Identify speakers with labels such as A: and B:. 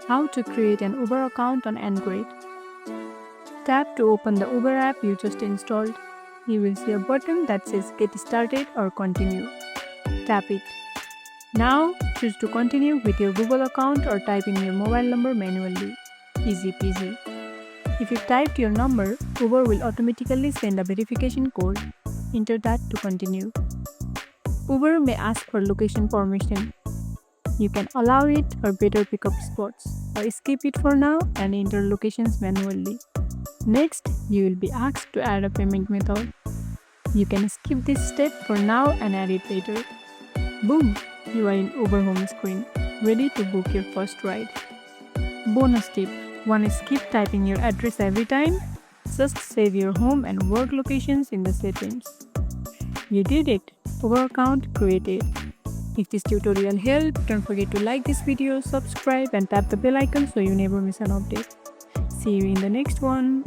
A: How to create an Uber account on Android. Tap to open the Uber app you just installed. You will see a button that says Get Started or Continue. Tap it. Now, choose to continue with your Google account or type in your mobile number manually. Easy peasy. If you typed your number, Uber will automatically send a verification code. Enter that to continue. Uber may ask for location permission. You can allow it or better pick up spots, or skip it for now and enter locations manually. Next, you will be asked to add a payment method. You can skip this step for now and add it later. Boom! You are in Uber home screen, ready to book your first ride. Bonus tip: wanna skip typing your address every time? Just save your home and work locations in the settings. You did it! Uber account created. If this tutorial helped, don't forget to like this video, subscribe and tap the bell icon so you never miss an update. See you in the next one.